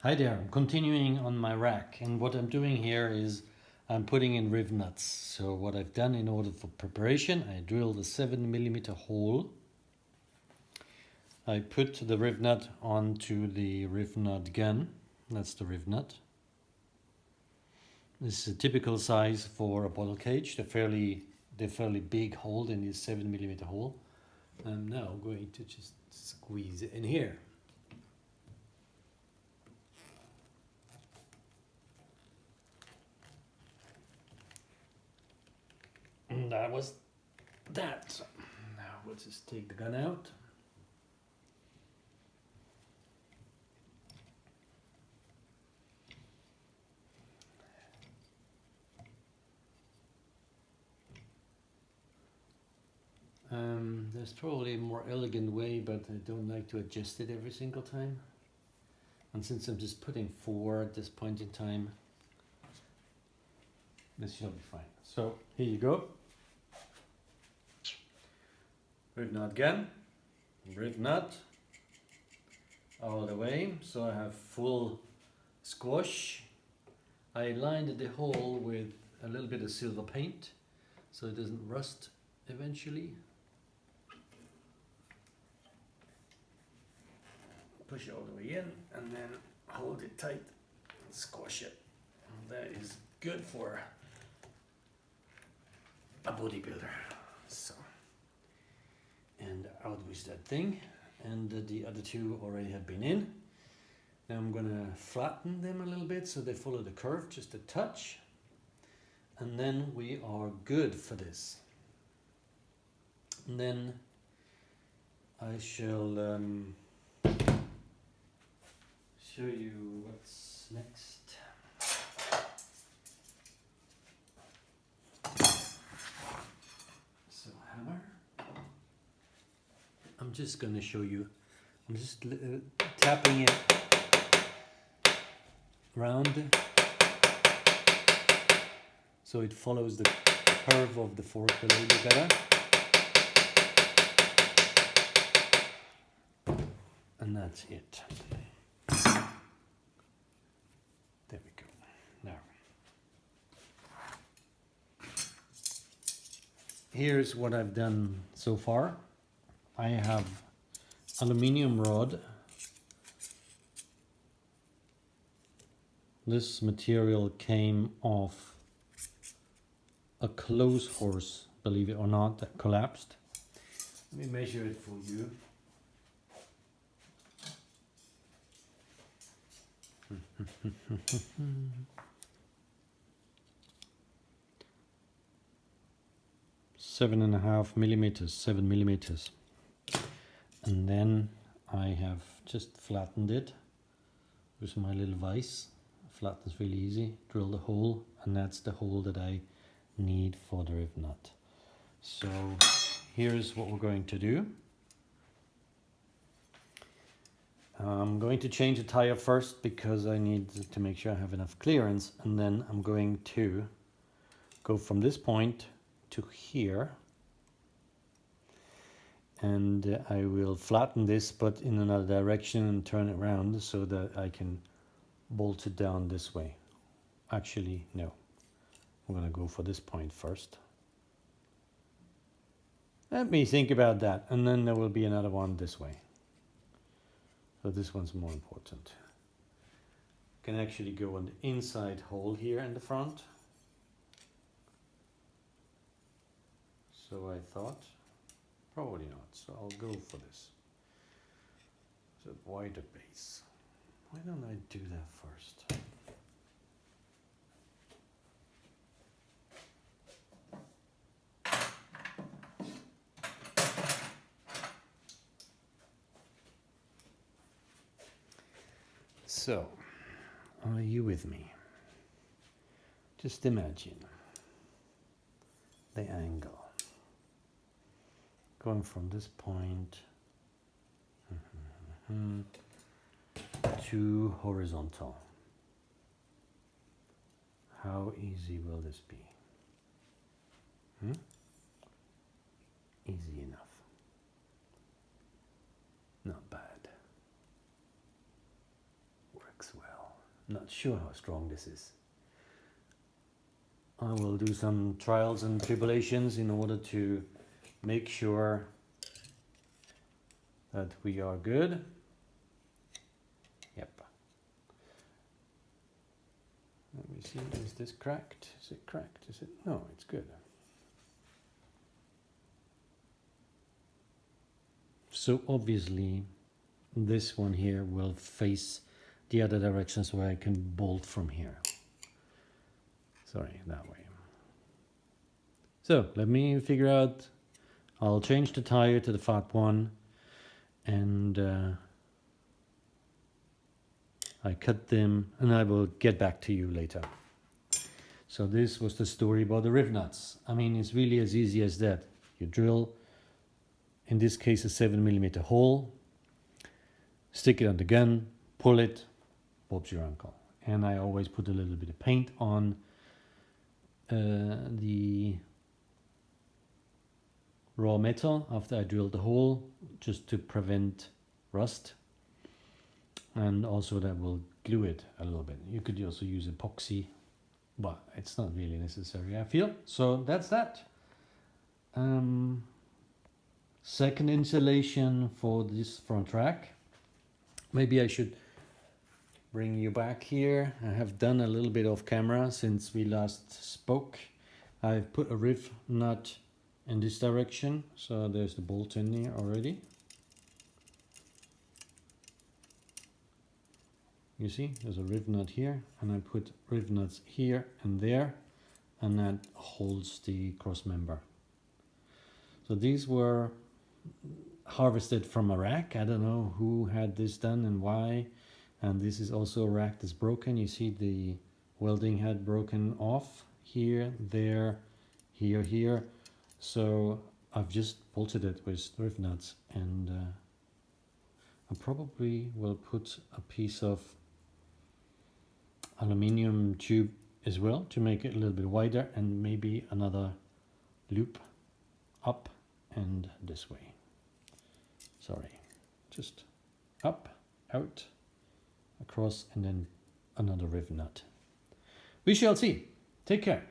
Hi there, I'm continuing on my rack, and what I'm doing here is I'm putting in Rivnuts. So what I've done in order for preparation, I drilled a 7mm hole. I put the Rivnut onto the Rivnut gun. That's the Rivnut. This is a typical size for a bottle cage. They're fairly big hole in this 7mm hole. I'm now going to just squeeze it in here. And that was that. Now we'll just take the gun out. There's probably a more elegant way, but I don't like to adjust it every single time. And since I'm just putting 4 at this point in time, this should be fine. So here you go. Rivnut gun, Rivnut all the way. So I have full squash. I lined the hole with a little bit of silver paint so it doesn't rust eventually. Push it all the way in and then hold it tight and squash it. And that is good for a bodybuilder. So, and out with that thing, and the other 2 already have been in. Now I'm gonna flatten them a little bit so they follow the curve, just a touch, and then we are good for this. And then I shall show you what's next. So hammer. I'm just going to show you. I'm just tapping it round so it follows the curve of the fork a little bit better. And that's it. There we go. Now, here's what I've done so far. I have aluminium rod. This material came off a clothes horse, believe it or not, that collapsed. Let me measure it for you. Seven and a half millimeters, 7mm. And then I have just flattened it with my little vise. Flattens really easy. Drill the hole, and that's the hole that I need for the Rivnut. So here's what we're going to do. I'm going to change the tire first because I need to make sure I have enough clearance, and then I'm going to go from this point to here, and I will flatten this but in another direction and turn it around so that I can bolt it down this way. Actually, no, I'm going to go for this point first. Let me think about that, and then there will be another one this way. So this one's more important. Can actually go on the inside hole here in the front. So I thought, probably not, so I'll go for this. It's a wider base. Why don't I do that first? So, are you with me? Just imagine the angle. Going from this point to horizontal. How easy will this be? Easy enough. Not bad. Work works well. Not sure how strong this is. I will do some trials and tribulations in order to make sure that we are good. Yep. Let me see, is this cracked? Is it cracked? Is it? No, it's good. So obviously this one here will face the other direction so I can bolt from here. Sorry, that way. So let me figure out, I'll change the tire to the fat one, and I cut them and I will get back to you later. So this was the story about the Rivnuts. I mean, it's really as easy as that. You drill, in this case, a 7mm hole, stick it on the gun, pull it, Bob's your uncle. And I always put a little bit of paint on the raw metal after I drilled the hole, just to prevent rust. And also that will glue it a little bit. You could also use epoxy, but it's not really necessary, I feel. So that's that. Second insulation for this front rack. Maybe I should bring you back here. I have done a little bit off camera since we last spoke. I've put a riv nut in this direction, so there's the bolt in here already. You see, there's a riv nut here, and I put riv nuts here and there, and that holds the cross member. So these were harvested from a rack. I don't know who had this done and why. And this is also a rack that's broken. You see the welding head broken off here, there, here, here. So I've just bolted it with riv nuts, and I probably will put a piece of aluminium tube as well to make it a little bit wider, and maybe another loop up and this way. Sorry, just up, out, across, and then another riv nut. We shall see. Take care.